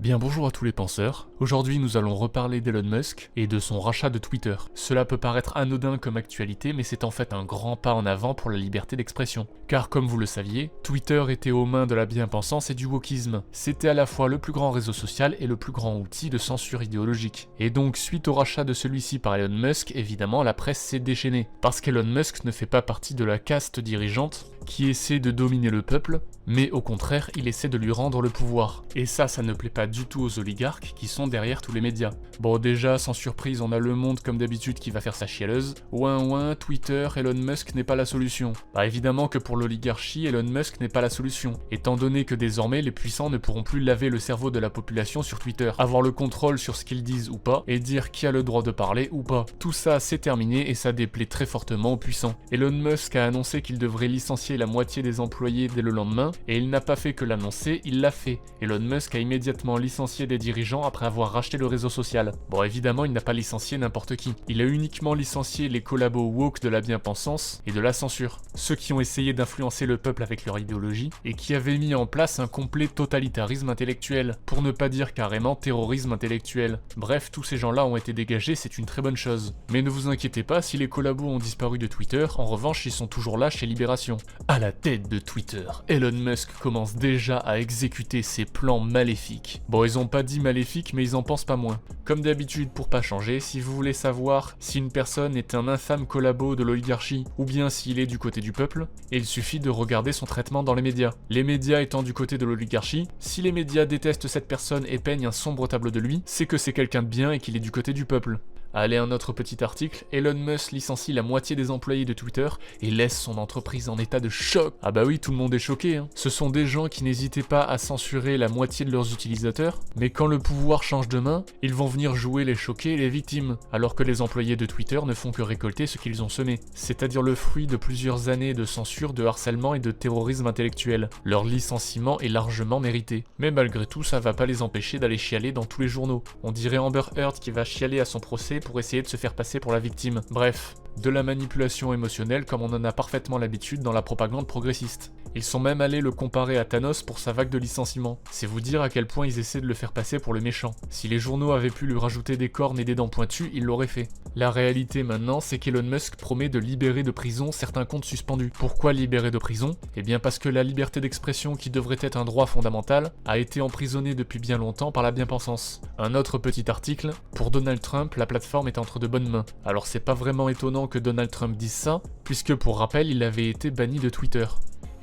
bien bonjour à tous les penseurs, aujourd'hui nous allons reparler d'Elon Musk et de son rachat de Twitter. Cela peut paraître anodin comme actualité mais c'est en fait un grand pas en avant pour la liberté d'expression. Car comme vous le saviez, Twitter était aux mains de la bien-pensance et du wokisme. C'était à la fois le plus grand réseau social et le plus grand outil de censure idéologique. Et donc suite au rachat de celui-ci par Elon Musk, évidemment la presse s'est déchaînée. Parce qu'Elon Musk ne fait pas partie de la caste dirigeante qui essaie de dominer le peuple, mais au contraire, il essaie de lui rendre le pouvoir. Et ça ne plaît pas du tout aux oligarques qui sont derrière tous les médias. Bon déjà, sans surprise, on a Le Monde comme d'habitude qui va faire sa chialeuse. Ouin, Twitter, Elon Musk n'est pas la solution. Bah évidemment que pour l'oligarchie, Elon Musk n'est pas la solution, étant donné que désormais les puissants ne pourront plus laver le cerveau de la population sur Twitter, avoir le contrôle sur ce qu'ils disent ou pas, et dire qui a le droit de parler ou pas. Tout ça c'est terminé et ça déplaît très fortement aux puissants. Elon Musk a annoncé qu'il devrait licencier la moitié des employés dès le lendemain, et il n'a pas fait que l'annoncer, il l'a fait. Elon Musk a immédiatement licencié des dirigeants après avoir racheté le réseau social. Bon évidemment il n'a pas licencié n'importe qui, il a uniquement licencié les collabos woke de la bien-pensance et de la censure, ceux qui ont essayé d'influencer le peuple avec leur idéologie, et qui avaient mis en place un complet totalitarisme intellectuel, pour ne pas dire carrément terrorisme intellectuel. Bref, tous ces gens-là ont été dégagés, c'est une très bonne chose. Mais ne vous inquiétez pas, si les collabos ont disparu de Twitter, en revanche ils sont toujours là chez Libération. À la tête de Twitter, Elon Musk commence déjà à exécuter ses plans maléfiques. Bon, ils ont pas dit maléfiques, mais ils en pensent pas moins. Comme d'habitude, pour pas changer, si vous voulez savoir si une personne est un infâme collabo de l'oligarchie, ou bien s'il est du côté du peuple, il suffit de regarder son traitement dans les médias. Les médias étant du côté de l'oligarchie, si les médias détestent cette personne et peignent un sombre tableau de lui, c'est que c'est quelqu'un de bien et qu'il est du côté du peuple. Allez, un autre petit article, Elon Musk licencie la moitié des employés de Twitter et laisse son entreprise en état de choc. Ah bah oui, tout le monde est choqué, hein. Ce sont des gens qui n'hésitaient pas à censurer la moitié de leurs utilisateurs, mais quand le pouvoir change de main, ils vont venir jouer les choqués et les victimes, alors que les employés de Twitter ne font que récolter ce qu'ils ont semé, c'est-à-dire le fruit de plusieurs années de censure, de harcèlement et de terrorisme intellectuel. Leur licenciement est largement mérité. Mais malgré tout, ça va pas les empêcher d'aller chialer dans tous les journaux. On dirait Amber Heard qui va chialer à son procès pour essayer de se faire passer pour la victime. Bref, de la manipulation émotionnelle comme on en a parfaitement l'habitude dans la propagande progressiste. Ils sont même allés le comparer à Thanos pour sa vague de licenciements. C'est vous dire à quel point ils essaient de le faire passer pour le méchant. Si les journaux avaient pu lui rajouter des cornes et des dents pointues, ils l'auraient fait. La réalité maintenant, c'est qu'Elon Musk promet de libérer de prison certains comptes suspendus. Pourquoi libérer de prison? Eh bien parce que la liberté d'expression, qui devrait être un droit fondamental, a été emprisonnée depuis bien longtemps par la bien-pensance. Un autre petit article, pour Donald Trump, la plateforme est entre de bonnes mains. Alors c'est pas vraiment étonnant que Donald Trump dise ça, puisque pour rappel, il avait été banni de Twitter.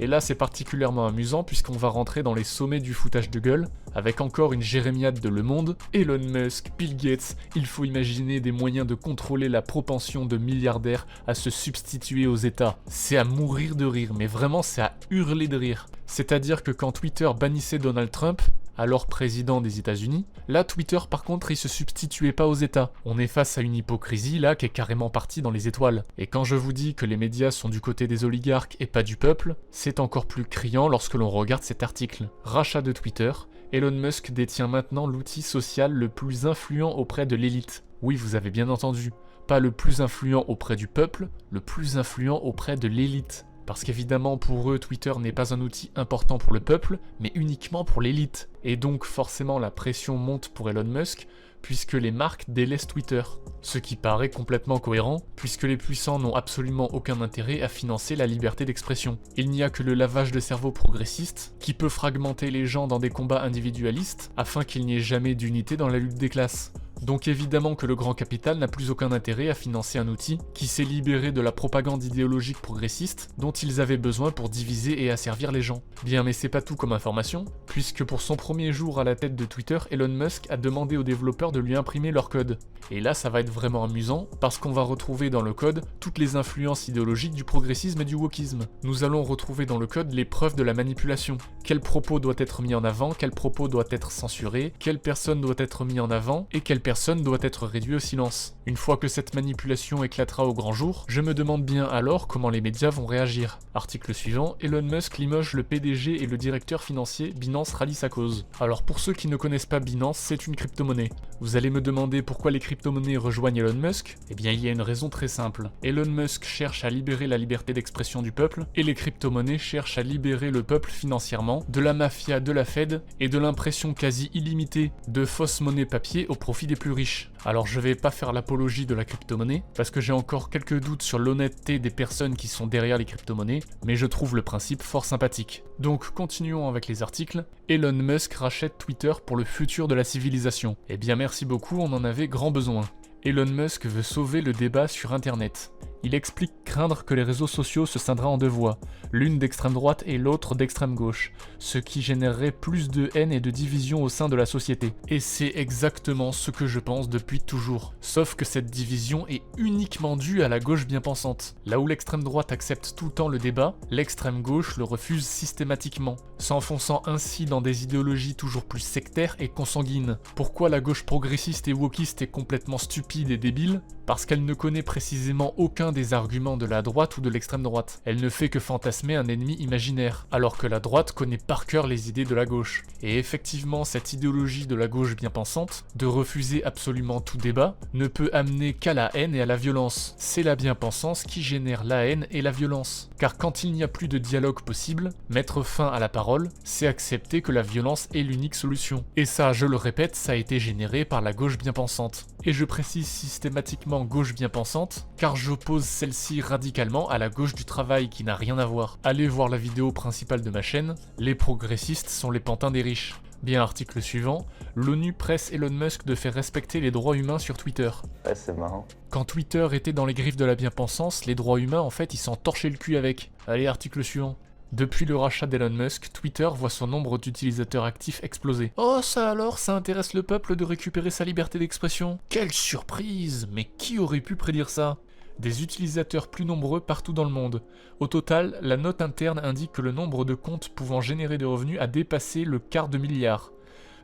Et là c'est particulièrement amusant puisqu'on va rentrer dans les sommets du foutage de gueule, avec encore une jérémiade de Le Monde, Elon Musk, Bill Gates, il faut imaginer des moyens de contrôler la propension de milliardaires à se substituer aux États. C'est à mourir de rire, mais vraiment c'est à hurler de rire. C'est-à-dire que quand Twitter bannissait Donald Trump, alors président des États-Unis, là Twitter par contre il se substituait pas aux États. On est face à une hypocrisie là qui est carrément partie dans les étoiles. Et quand je vous dis que les médias sont du côté des oligarques et pas du peuple, c'est encore plus criant lorsque l'on regarde cet article. Rachat de Twitter, Elon Musk détient maintenant l'outil social le plus influent auprès de l'élite. Oui, vous avez bien entendu, pas le plus influent auprès du peuple, le plus influent auprès de l'élite. Parce qu'évidemment pour eux Twitter n'est pas un outil important pour le peuple, mais uniquement pour l'élite. Et donc forcément la pression monte pour Elon Musk, puisque les marques délaissent Twitter. Ce qui paraît complètement cohérent, puisque les puissants n'ont absolument aucun intérêt à financer la liberté d'expression. Il n'y a que le lavage de cerveau progressiste, qui peut fragmenter les gens dans des combats individualistes, afin qu'il n'y ait jamais d'unité dans la lutte des classes. Donc évidemment que le grand capital n'a plus aucun intérêt à financer un outil qui s'est libéré de la propagande idéologique progressiste dont ils avaient besoin pour diviser et asservir les gens. Bien mais c'est pas tout comme information, puisque pour son premier jour à la tête de Twitter, Elon Musk a demandé aux développeurs de lui imprimer leur code. Et là ça va être vraiment amusant, parce qu'on va retrouver dans le code toutes les influences idéologiques du progressisme et du wokisme. Nous allons retrouver dans le code les preuves de la manipulation. Quel propos doit être mis en avant, quel propos doit être censuré, quelle personne doit être mis en avant, et quelle personne doit être réduit au silence. Une fois que cette manipulation éclatera au grand jour, je me demande bien alors comment les médias vont réagir. Article suivant, Elon Musk limoge le PDG et le directeur financier, Binance rallie sa cause. Alors pour ceux qui ne connaissent pas Binance, c'est une crypto-monnaie. Vous allez me demander pourquoi les crypto-monnaies rejoignent Elon Musk? Eh bien il y a une raison très simple. Elon Musk cherche à libérer la liberté d'expression du peuple, et les crypto-monnaies cherchent à libérer le peuple financièrement de la mafia de la Fed et de l'impression quasi illimitée de fausses monnaies papier au profit des plus riches. Alors je vais pas faire l'apologie de la crypto-monnaie, parce que j'ai encore quelques doutes sur l'honnêteté des personnes qui sont derrière les crypto-monnaies, mais je trouve le principe fort sympathique. Donc continuons avec les articles. Elon Musk rachète Twitter pour le futur de la civilisation. Eh bien merci beaucoup, on en avait grand besoin. Elon Musk veut sauver le débat sur internet. Il explique craindre que les réseaux sociaux se scinderaient en deux voies, l'une d'extrême droite et l'autre d'extrême gauche, ce qui générerait plus de haine et de division au sein de la société. Et c'est exactement ce que je pense depuis toujours. Sauf que cette division est uniquement due à la gauche bien pensante. Là où l'extrême droite accepte tout le temps le débat, l'extrême gauche le refuse systématiquement, s'enfonçant ainsi dans des idéologies toujours plus sectaires et consanguines. Pourquoi la gauche progressiste et wokiste est complètement stupide et débile? Parce qu'elle ne connaît précisément aucun des arguments de la droite ou de l'extrême droite. Elle ne fait que fantasmer un ennemi imaginaire, alors que la droite connaît par cœur les idées de la gauche. Et effectivement, cette idéologie de la gauche bien pensante, de refuser absolument tout débat, ne peut amener qu'à la haine et à la violence. C'est la bien-pensance qui génère la haine et la violence. Car quand il n'y a plus de dialogue possible, mettre fin à la parole, c'est accepter que la violence est l'unique solution. Et ça, je le répète, ça a été généré par la gauche bien pensante. Et je précise systématiquement gauche bien pensante, car j'oppose celle-ci radicalement à la gauche du travail qui n'a rien à voir. Allez voir la vidéo principale de ma chaîne, les progressistes sont les pantins des riches. Bien, article suivant, l'ONU presse Elon Musk de faire respecter les droits humains sur Twitter. Ouais, c'est marrant. Quand Twitter était dans les griffes de la bien-pensance, les droits humains en fait ils s'en torchaient le cul avec. Allez, article suivant. Depuis le rachat d'Elon Musk, Twitter voit son nombre d'utilisateurs actifs exploser. Oh ça alors, ça intéresse le peuple de récupérer sa liberté d'expression? Quelle surprise! Mais qui aurait pu prédire ça? Des utilisateurs plus nombreux partout dans le monde. Au total, la note interne indique que le nombre de comptes pouvant générer des revenus a dépassé le quart de milliard.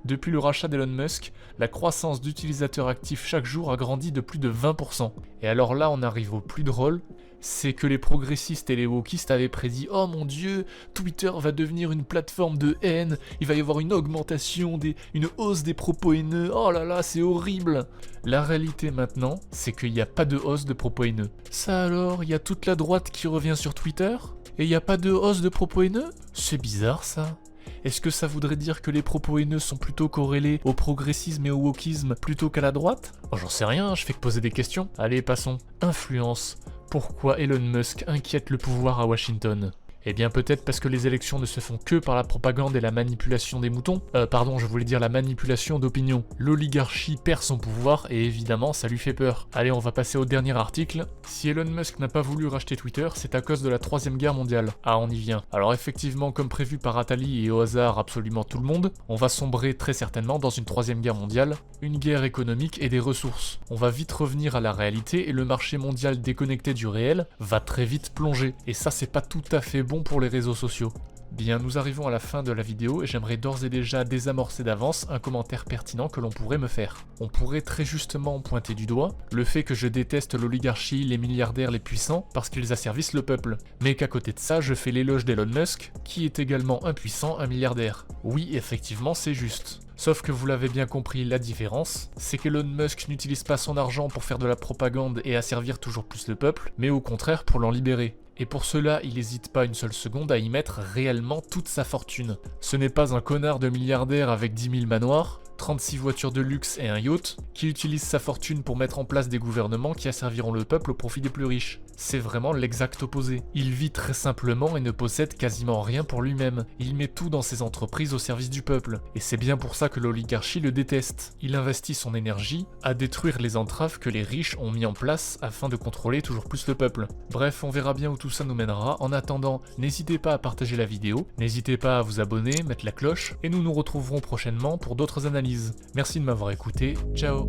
Depuis le rachat d'Elon Musk, la croissance d'utilisateurs actifs chaque jour a grandi de plus de 20%. Et alors là, on arrive au plus drôle, c'est que les progressistes et les wokistes avaient prédit « Oh mon dieu, Twitter va devenir une plateforme de haine, il va y avoir une augmentation, une hausse des propos haineux, oh là là, c'est horrible !» La réalité maintenant, c'est qu'il n'y a pas de hausse de propos haineux. Ça alors, il y a toute la droite qui revient sur Twitter? Et il n'y a pas de hausse de propos haineux? C'est bizarre ça. Est-ce que ça voudrait dire que les propos haineux sont plutôt corrélés au progressisme et au wokisme plutôt qu'à la droite? Oh, j'en sais rien, je fais que poser des questions. Allez, passons. Influence. Pourquoi Elon Musk inquiète le pouvoir à Washington? Eh bien peut-être parce que les élections ne se font que par la propagande et la manipulation des moutons. Pardon, je voulais dire la manipulation d'opinion. L'oligarchie perd son pouvoir et évidemment ça lui fait peur. Allez, on va passer au dernier article. Si Elon Musk n'a pas voulu racheter Twitter, c'est à cause de la 3e guerre mondiale. Ah, on y vient. Alors effectivement, comme prévu par Attali et au hasard absolument tout le monde, on va sombrer très certainement dans une 3e guerre mondiale, une guerre économique et des ressources. On va vite revenir à la réalité et le marché mondial déconnecté du réel va très vite plonger. Et ça, c'est pas tout à fait bon pour les réseaux sociaux. Bien, nous arrivons à la fin de la vidéo et j'aimerais d'ores et déjà désamorcer d'avance un commentaire pertinent que l'on pourrait me faire. On pourrait très justement pointer du doigt le fait que je déteste l'oligarchie, les milliardaires, les puissants parce qu'ils asservissent le peuple, mais qu'à côté de ça, je fais l'éloge d'Elon Musk, qui est également un puissant, un milliardaire. Oui, effectivement, c'est juste. Sauf que vous l'avez bien compris, la différence, c'est qu'Elon Musk n'utilise pas son argent pour faire de la propagande et asservir toujours plus le peuple, mais au contraire pour l'en libérer. Et pour cela, il n'hésite pas une seule seconde à y mettre réellement toute sa fortune. Ce n'est pas un connard de milliardaire avec 10 000 manoirs, 36 voitures de luxe et un yacht, qui utilise sa fortune pour mettre en place des gouvernements qui asserviront le peuple au profit des plus riches. C'est vraiment l'exact opposé. Il vit très simplement et ne possède quasiment rien pour lui-même. Il met tout dans ses entreprises au service du peuple. Et c'est bien pour ça que l'oligarchie le déteste. Il investit son énergie à détruire les entraves que les riches ont mis en place afin de contrôler toujours plus le peuple. Bref, on verra bien où tout ça nous mènera. En attendant, n'hésitez pas à partager la vidéo, n'hésitez pas à vous abonner, mettre la cloche, et nous nous retrouverons prochainement pour d'autres analyses. Merci de m'avoir écouté, ciao.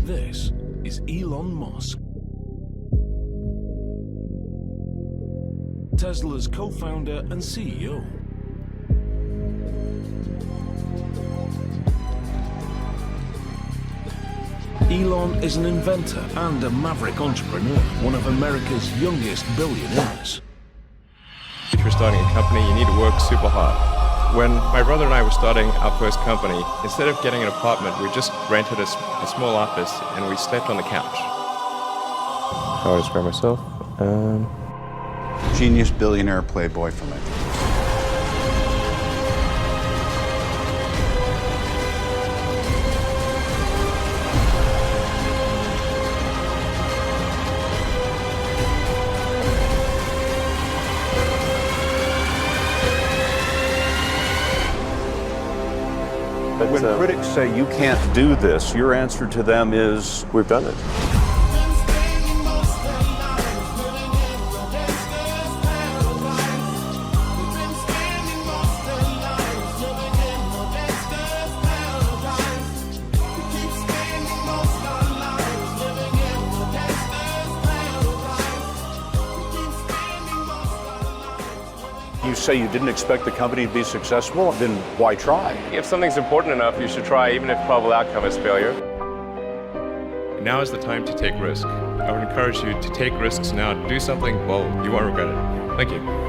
This is Elon Musk, Tesla's co-founder and CEO. Elon is an inventor and a maverick entrepreneur, one of America's youngest billionaires. If you're starting a company, you need to work super hard. When my brother and I were starting our first company, instead of getting an apartment, we just rented a small office and we slept on the couch. How would I describe myself? Genius, billionaire, playboy for life. When critics say you can't do this, your answer to them is, We've done it. you say you didn't expect the company to be successful, then why try? If something's important enough, you should try, even if probable outcome is failure. Now is the time to take risk. I would encourage you to take risks now. Do something bold. You won't regret it. Thank you.